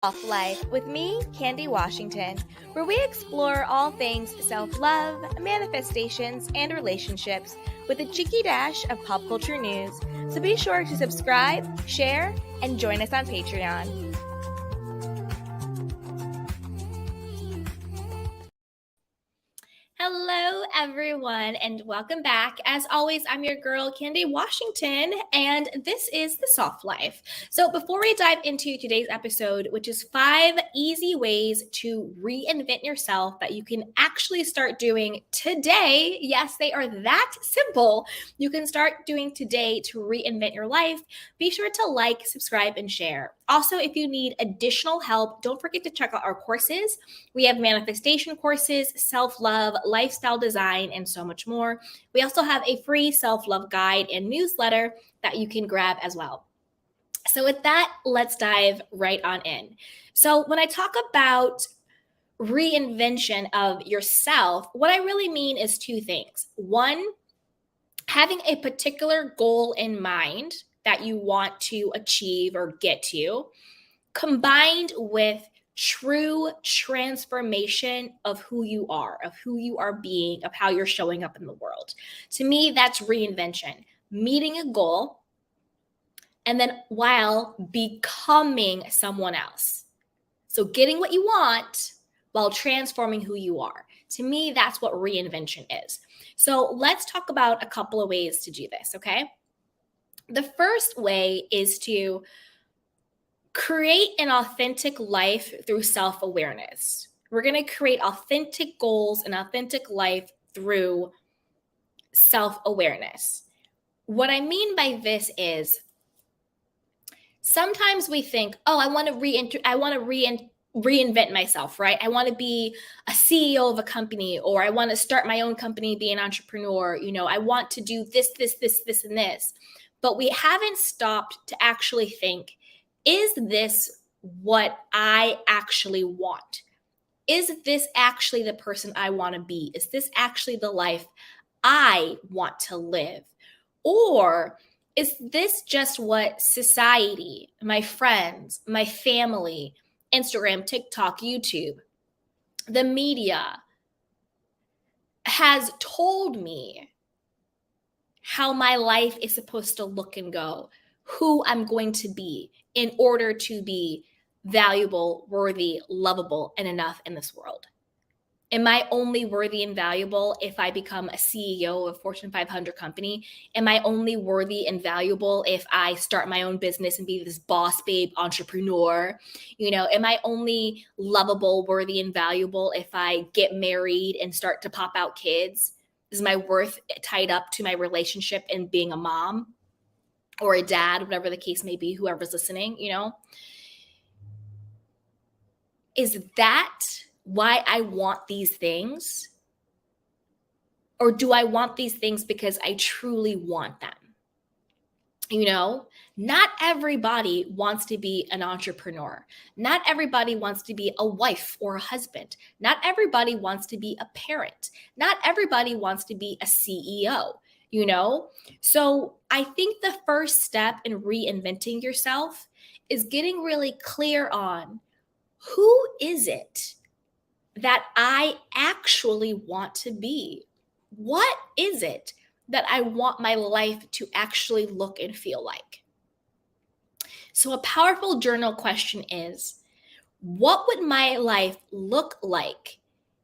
Life with me, Candy Washington, where we explore all things self-love, manifestations, and relationships with a cheeky dash of pop culture news. So be sure to subscribe, share, and join us on Patreon. Hello, everyone, and welcome back. As always, I'm your girl, Candy Washington, and this is The Soft Life. So before we dive into today's episode, which is 5 easy ways to reinvent yourself that you can actually start doing today. Yes, they are that simple. You can start doing today to reinvent your life. Be sure to like, subscribe, and share. Also, if you need additional help, don't forget to check out our courses. We have manifestation courses, self-love, lifestyle design, and so much more. We also have a free self-love guide and newsletter that you can grab as well. So with that, let's dive right on in. So when I talk about reinvention of yourself, what I really mean is 2 things. One, having a particular goal in mind that you want to achieve or get to, combined with true transformation of who you are being, of how you're showing up in the world. To me, that's reinvention, meeting a goal, and then while becoming someone else. So getting what you want while transforming who you are. To me, that's what reinvention is. So let's talk about a couple of ways to do this, okay? The first way is to create an authentic life through self-awareness. We're going to create authentic goals and authentic life through self-awareness. What I mean by this is sometimes we think, oh, I want to reinvent myself, right? I want to be a CEO of a company, or I want to start my own company, be an entrepreneur. I want to do this, and this. But we haven't stopped to actually think, is this what I actually want? Is this actually the person I want to be? Is this actually the life I want to live? Or is this just what society, my friends, my family, Instagram, TikTok, YouTube, the media has told me how my life is supposed to look and go, who I'm going to be in order to be valuable, worthy, lovable, and enough in this world? Am I only worthy and valuable if I become a CEO of a Fortune 500 company? Am I only worthy and valuable if I start my own business and be this boss babe entrepreneur? Am I only lovable, worthy, and valuable if I get married and start to pop out kids? Is my worth tied up to my relationship and being a mom or a dad, whatever the case may be, whoever's listening, Is that why I want these things? Or do I want these things because I truly want them? Not everybody wants to be an entrepreneur. Not everybody wants to be a wife or a husband. Not everybody wants to be a parent. Not everybody wants to be a CEO, So I think the first step in reinventing yourself is getting really clear on who is it that I actually want to be? What is it that I want my life to actually look and feel like? So a powerful journal question is, what would my life look like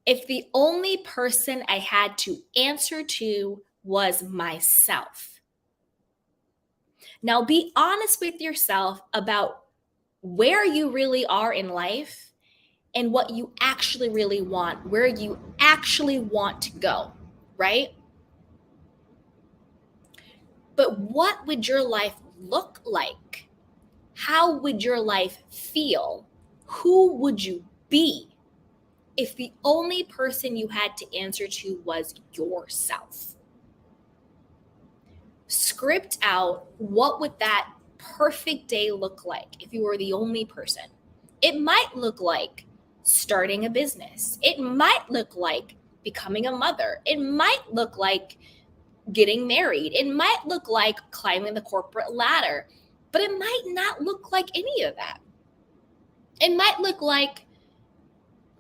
if the only person I had to answer to was myself? Now, be honest with yourself about where you really are in life and what you actually really want, where you actually want to go, right? But what would your life look like? How would your life feel? Who would you be if the only person you had to answer to was yourself? Script out, what would that perfect day look like if you were the only person? It might look like starting a business. It might look like becoming a mother. It might look like getting married. It might look like climbing the corporate ladder, but it might not look like any of that. It might look like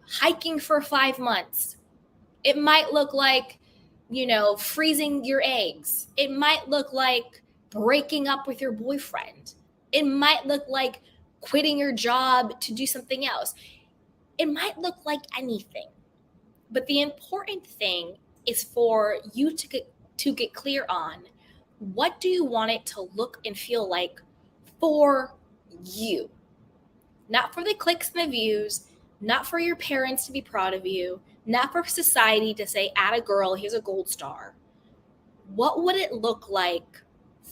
hiking for 5 months. It might look like, freezing your eggs. It might look like breaking up with your boyfriend. It might look like quitting your job to do something else. It might look like anything. But the important thing is for you to get clear on, what do you want it to look and feel like for you? Not for the clicks and the views, not for your parents to be proud of you, not for society to say, atta girl, here's a gold star. What would it look like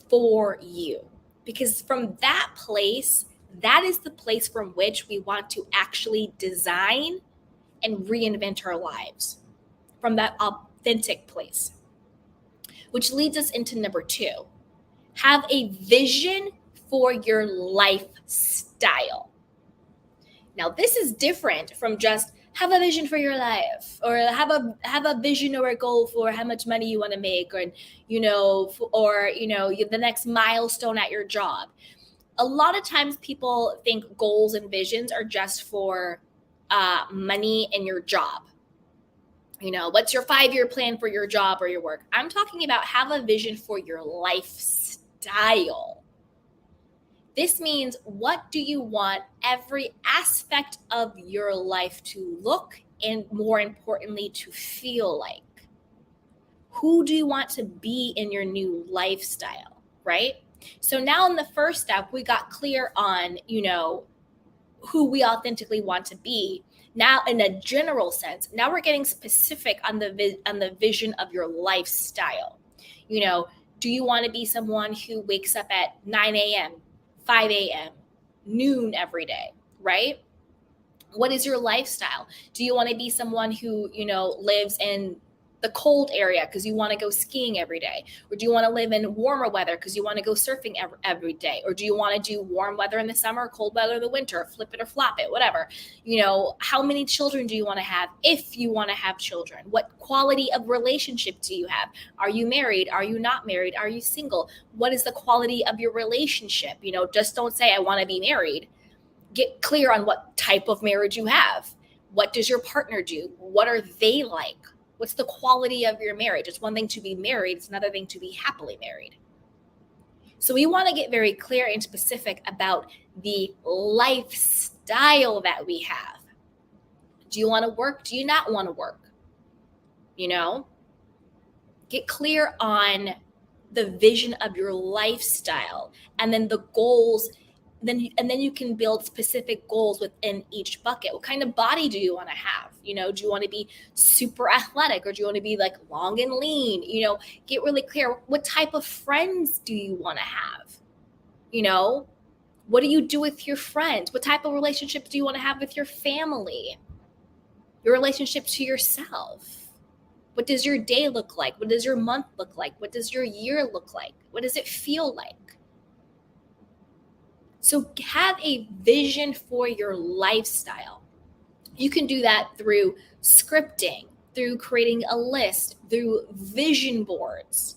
for you? Because from that place, that is the place from which we want to actually design and reinvent our lives, from that authentic place. Which leads us into number 2. Have a vision for your lifestyle. Now, this is different from just have a vision for your life, or have a vision or a goal for how much money you want to make, or the next milestone at your job. A lot of times people think goals and visions are just for money and your job. What's your 5-year plan for your job or your work? I'm talking about have a vision for your lifestyle. This means, what do you want every aspect of your life to look, and more importantly, to feel like? Who do you want to be in your new lifestyle, right? So now in the first step, we got clear on, who we authentically want to be. Now, in a general sense, now we're getting specific on the vision of your lifestyle. Do you want to be someone who wakes up at 9 a.m., 5 a.m., noon every day, right? What is your lifestyle? Do you want to be someone who, lives in the cold area because you want to go skiing every day? Or do you want to live in warmer weather because you want to go surfing every day? Or do you want to do warm weather in the summer, cold weather in the winter, flip it or flop it, whatever? How many children do you want to have if you want to have children? What quality of relationship do you have? Are you married? Are you not married? Are you single? What is the quality of your relationship? Just don't say, I want to be married. Get clear on what type of marriage you have. What does your partner do? What are they like? What's the quality of your marriage? It's one thing to be married. It's another thing to be happily married. So we want to get very clear and specific about the lifestyle that we have. Do you want to work? Do you not want to work? Get clear on the vision of your lifestyle, and then the goals. Then you can build specific goals within each bucket. What kind of body do you want to have? Do you want to be super athletic, or do you want to be like long and lean? Get really clear. What type of friends do you want to have? What do you do with your friends? What type of relationships do you want to have with your family? Your relationship to yourself. What does your day look like? What does your month look like? What does your year look like? What does it feel like? So have a vision for your lifestyle. You can do that through scripting, through creating a list, through vision boards.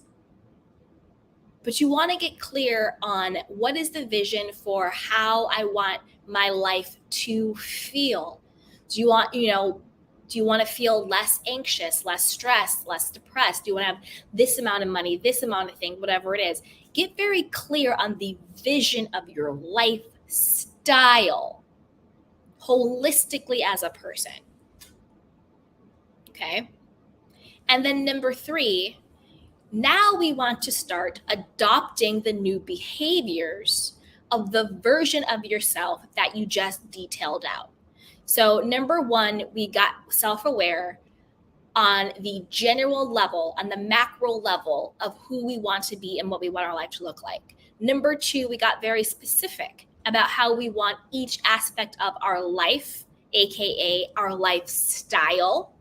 But you want to get clear on what is the vision for how I want my life to feel. Do you want to feel less anxious, less stressed, less depressed? Do you want to have this amount of money, this amount of thing, whatever it is? Get very clear on the vision of your lifestyle holistically as a person. Okay. And then number 3, now we want to start adopting the new behaviors of the version of yourself that you just detailed out. So number 1, we got self-aware on the general level, on the macro level of who we want to be and what we want our life to look like. Number 2, we got very specific about how we want each aspect of our life, aka our lifestyle,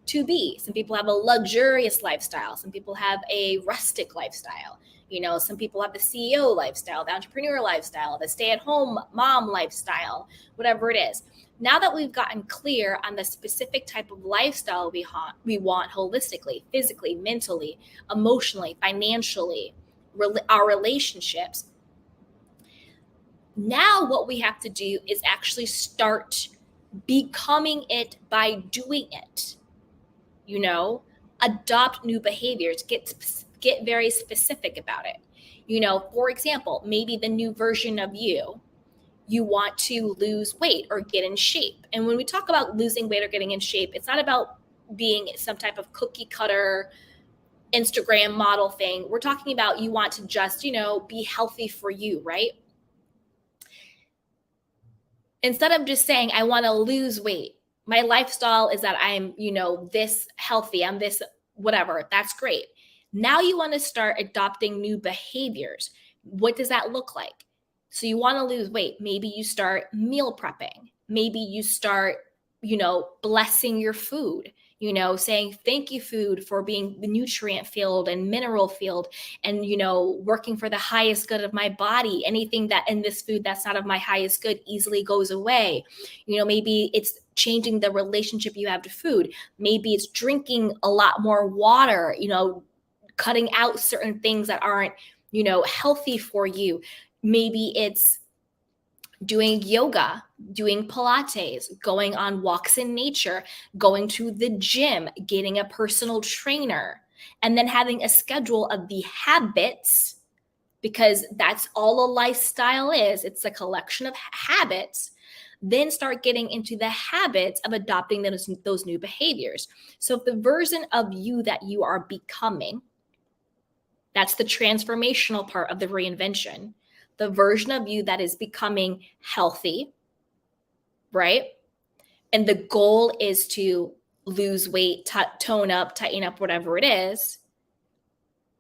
to be. Some people have a luxurious lifestyle. Some people have a rustic lifestyle. Some people have the CEO lifestyle, the entrepreneur lifestyle, the stay-at-home mom lifestyle, whatever it is. Now that we've gotten clear on the specific type of lifestyle we want holistically, physically, mentally, emotionally, financially, our relationships, Now what we have to do is actually start becoming it by doing it. Adopt new behaviors, get very specific about it. For example, maybe the new version of you want to lose weight or get in shape. And when we talk about losing weight or getting in shape, it's not about being some type of cookie cutter Instagram model thing. We're talking about you want to just, be healthy for you, right? Instead of just saying, I want to lose weight, my lifestyle is that I'm, this healthy, I'm this whatever, that's great. Now you want to start adopting new behaviors. What does that look like? So you want to lose weight. Maybe you start meal prepping. Maybe you start, blessing your food, saying thank you food for being the nutrient filled and mineral filled and, working for the highest good of my body. Anything that in this food that's not of my highest good easily goes away. Maybe it's changing the relationship you have to food. Maybe it's drinking a lot more water, cutting out certain things that aren't, healthy for you. Maybe it's doing yoga, doing Pilates, going on walks in nature, going to the gym, getting a personal trainer, and then having a schedule of the habits, because that's all a lifestyle is. It's a collection of habits. Then start getting into the habits of adopting those new behaviors. So if the version of you that you are becoming, that's the transformational part of the reinvention, the version of you that is becoming healthy, right? And the goal is to lose weight, tone up, tighten up, whatever it is.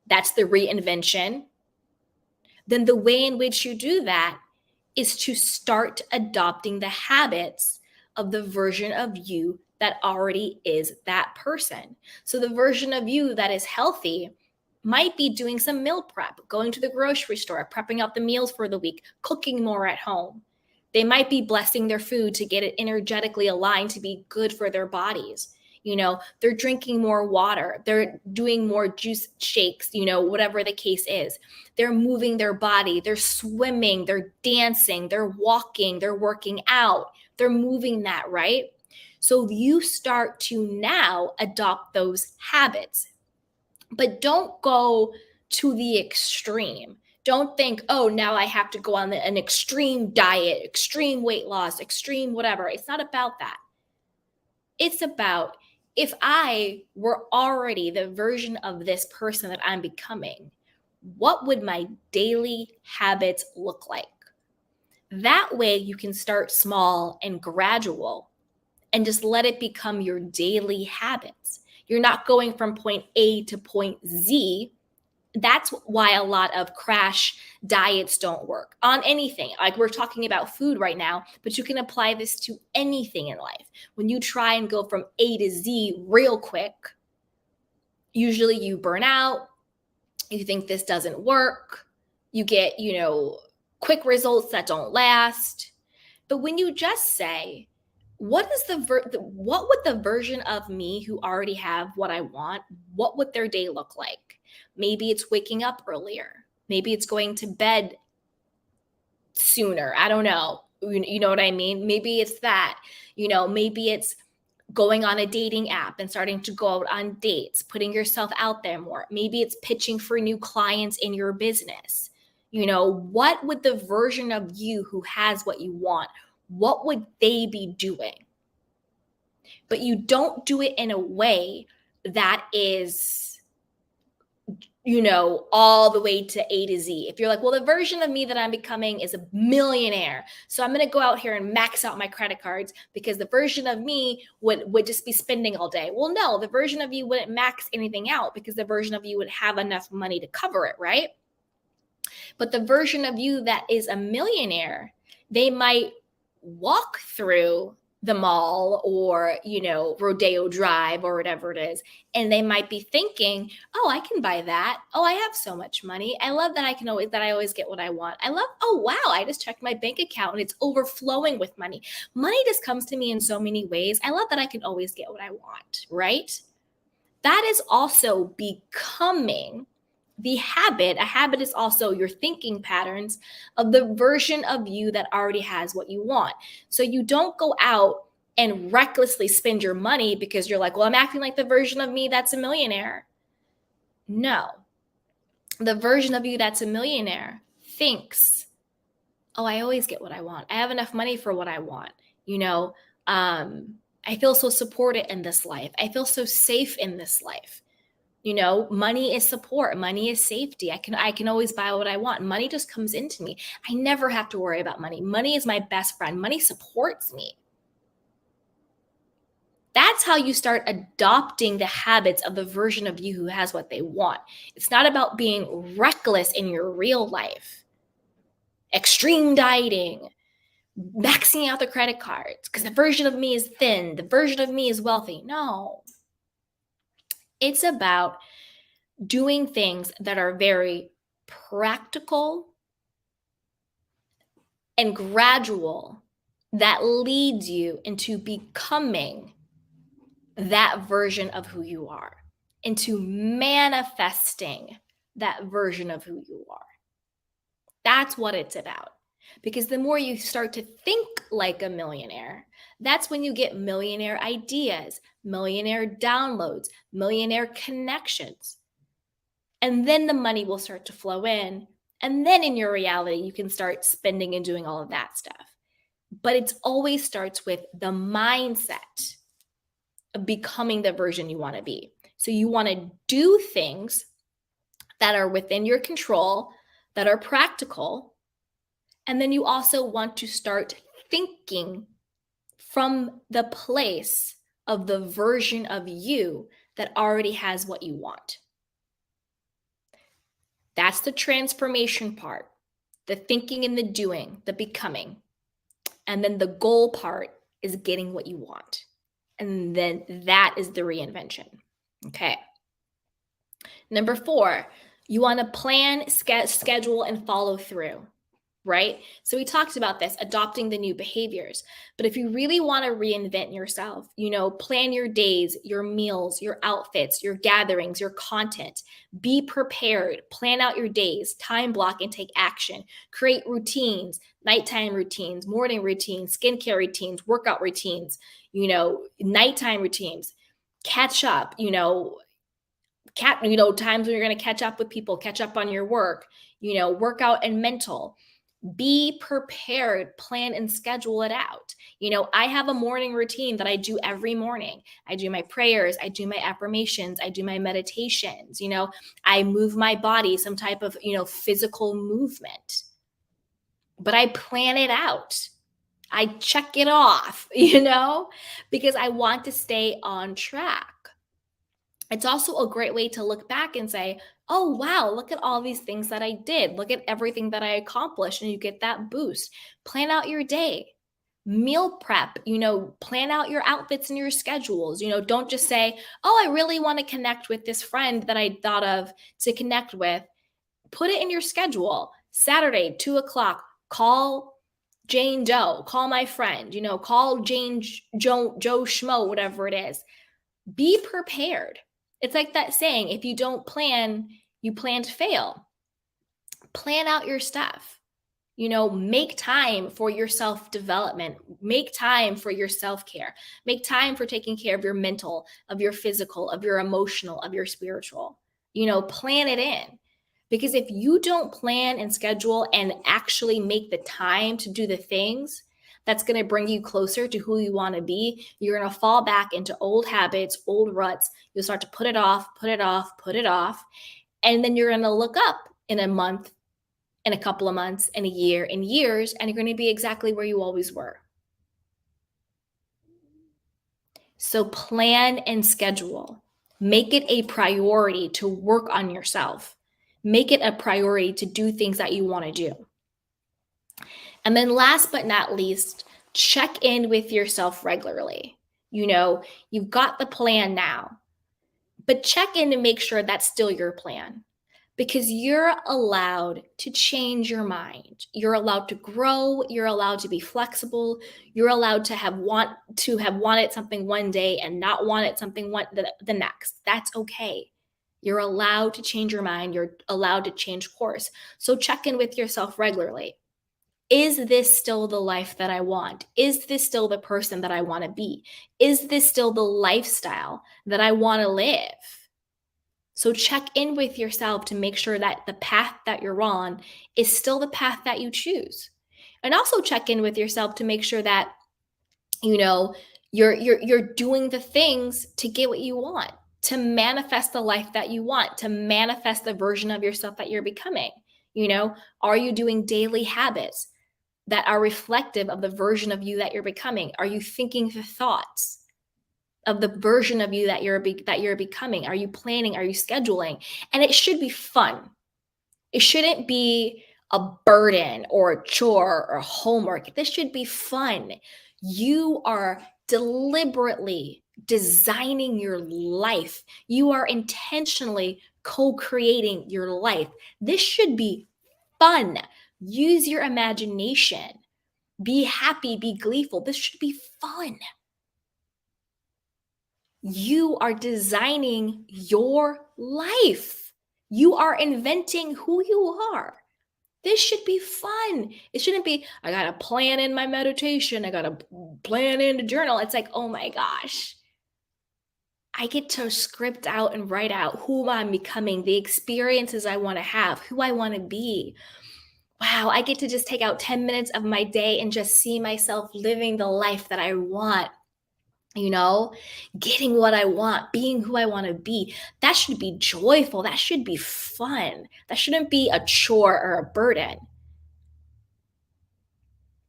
That's the reinvention. Then the way in which you do that is to start adopting the habits of the version of you that already is that person. So the version of you that is healthy might be doing some meal prep, going to the grocery store, prepping out the meals for the week, cooking more at home. They might be blessing their food to get it energetically aligned to be good for their bodies. They're drinking more water. They're doing more juice shakes, whatever the case is. They're moving their body. They're swimming. They're dancing. They're walking. They're working out. They're moving that, right? So you start to now adopt those habits. But don't go to the extreme. Don't think, oh, now I have to go on an extreme diet, extreme weight loss, extreme whatever. It's not about that. It's about, if I were already the version of this person that I'm becoming, what would my daily habits look like? That way you can start small and gradual and just let it become your daily habits. You're not going from point A to point Z. That's why a lot of crash diets don't work on anything. Like we're talking about food right now, but you can apply this to anything in life. When you try and go from A to Z real quick, usually you burn out. You think this doesn't work. You get, quick results that don't last. But when you just say, what would the version of me who already have what I want, what would their day look like? Maybe it's waking up earlier. Maybe it's going to bed sooner. I don't know. You know what I mean? Maybe it's that. Maybe it's going on a dating app and starting to go out on dates, putting yourself out there more. Maybe it's pitching for new clients in your business. What would the version of you who has what you want, what would they be doing? But you don't do it in a way that is, all the way to A to Z. If you're like, well, the version of me that I'm becoming is a millionaire, so I'm going to go out here and max out my credit cards because the version of me would just be spending all day. Well, no, the version of you wouldn't max anything out because the version of you would have enough money to cover it, right? But the version of you that is a millionaire, they might walk through the mall or, Rodeo Drive or whatever it is. And they might be thinking, oh, I can buy that. Oh, I have so much money. I love that I always get what I want. Oh, wow, I just checked my bank account and it's overflowing with money. Money just comes to me in so many ways. I love that I can always get what I want, right? That is also becoming a habit is also your thinking patterns of the version of you that already has what you want. So you don't go out and recklessly spend your money because you're like, well, I'm acting like the version of me that's a millionaire. No, the version of you that's a millionaire thinks, oh, I always get what I want. I have enough money for what I want. You know, I feel so supported in this life. I feel so safe in this life. You know, money is support. Money is safety. I can always buy what I want. Money just comes into me. I never have to worry about money. Money is my best friend. Money supports me. That's how you start adopting the habits of the version of you who has what they want. It's not about being reckless in your real life, extreme dieting, maxing out the credit cards because the version of me is thin, the version of me is wealthy. No, it's about doing things that are very practical and gradual that leads you into becoming that version of who you are, into manifesting that version of who you are. That's what it's about. Because the more you start to think like a millionaire, that's when you get millionaire ideas, millionaire downloads, millionaire connections. And then the money will start to flow in. And then in your reality, you can start spending and doing all of that stuff. But it always starts with the mindset of becoming the version you want to be. So you want to do things that are within your control, that are practical. And then you also want to start thinking from the place of the version of you that already has what you want. That's the transformation part, the thinking and the doing, the becoming. And then the goal part is getting what you want. And then that is the reinvention. Okay. Number 4, you want to plan, schedule, and follow through, right? So we talked about this, adopting the new behaviors. But if you really want to reinvent yourself, plan your days, your meals, your outfits, your gatherings, your content. Be prepared. Plan out your days, time block, and take action. Create routines, nighttime routines, morning routines, skincare routines, workout routines, nighttime routines. Catch up, times when you're going to catch up with people, catch up on your work, workout and mental. Be prepared, plan and schedule it out. I have a morning routine that I do every morning. I do my prayers, I do my affirmations, I do my meditations, I move my body, some type of, physical movement. But I plan it out. I check it off, because I want to stay on track. It's also a great way to look back and say, oh, wow, look at all these things that I did. Look at everything that I accomplished, and you get that boost. Plan out your day. Meal prep, plan out your outfits and your schedules. Don't just say, oh, I really want to connect with this friend that I thought of to connect with. Put it in your schedule. Saturday, 2:00, call Jane Doe, call my friend, call Jane Joe Schmo, whatever it is. Be prepared. It's like that saying, if you don't plan, you plan to fail. Plan out your stuff. Make time for your self-development. Make time for your self-care. Make time for taking care of your mental, of your physical, of your emotional, of your spiritual. Plan it in. Because if you don't plan and schedule and actually make the time to do the things that's going to bring you closer to who you want to be, you're going to fall back into old habits, old ruts. You'll start to put it off, put it off, put it off. And then you're going to look up in a month, in a couple of months, in a year, in years, and you're going to be exactly where you always were. So plan and schedule. Make it a priority to work on yourself. Make it a priority to do things that you want to do. And then last but not least, check in with yourself regularly. You've got the plan now, but check in to make sure that's still your plan, because you're allowed to change your mind. You're allowed to grow. You're allowed to be flexible. You're allowed to have wanted something one day and not wanted something the next. That's okay. You're allowed to change your mind. You're allowed to change course. So check in with yourself regularly. Is this still the life that I want? Is this still the person that I want to be? Is this still the lifestyle that I want to live? So check in with yourself to make sure that the path that you're on is still the path that you choose. And also check in with yourself to make sure that, you're doing the things to get what you want, to manifest the life that you want, to manifest the version of yourself that you're becoming. Are you doing daily habits that are reflective of the version of you that you're becoming? Are you thinking the thoughts of the version of you that you're becoming? Are you planning? Are you scheduling? And it should be fun. It shouldn't be a burden or a chore or homework. This should be fun. You are deliberately designing your life. You are intentionally co-creating your life. This should be fun. Use your imagination. Be happy, be gleeful. This should be fun. You are designing your life. You are inventing who you are. This should be fun. It shouldn't be, I got to plan in my meditation. I got to plan in a journal. It's like, oh my gosh. I get to script out and write out who I'm becoming, the experiences I want to have, who I want to be. Wow, I get to just take out 10 minutes of my day and just see myself living the life that I want. Getting what I want, being who I want to be. That should be joyful. That should be fun. That shouldn't be a chore or a burden,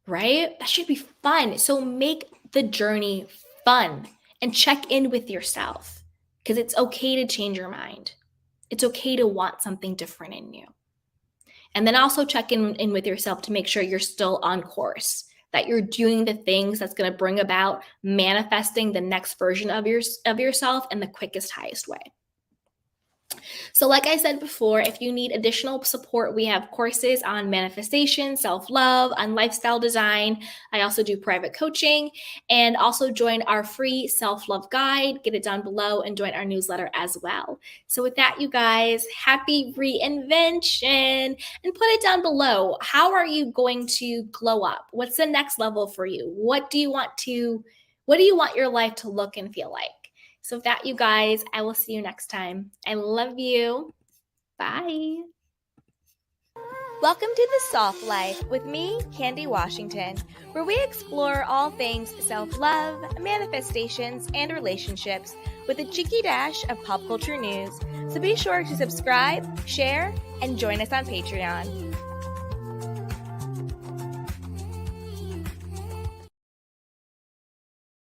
right? That should be fun. So make the journey fun and check in with yourself, because it's okay to change your mind. It's okay to want something different in you. And then also check in with yourself to make sure you're still on course, that you're doing the things that's going to bring about manifesting the next version of yourself in the quickest, highest way. So like I said before, if you need additional support, we have courses on manifestation, self-love, on lifestyle design. I also do private coaching, and also join our free self-love guide. Get it down below and join our newsletter as well. So with that, you guys, happy reinvention, and put it down below. How are you going to glow up? What's the next level for you? What do you want your life to look and feel like? So with that, you guys, I will see you next time. I love you. Bye. Welcome to The Soft Life with me, Candy Washington, where we explore all things self-love, manifestations, and relationships with a cheeky dash of pop culture news. So be sure to subscribe, share, and join us on Patreon.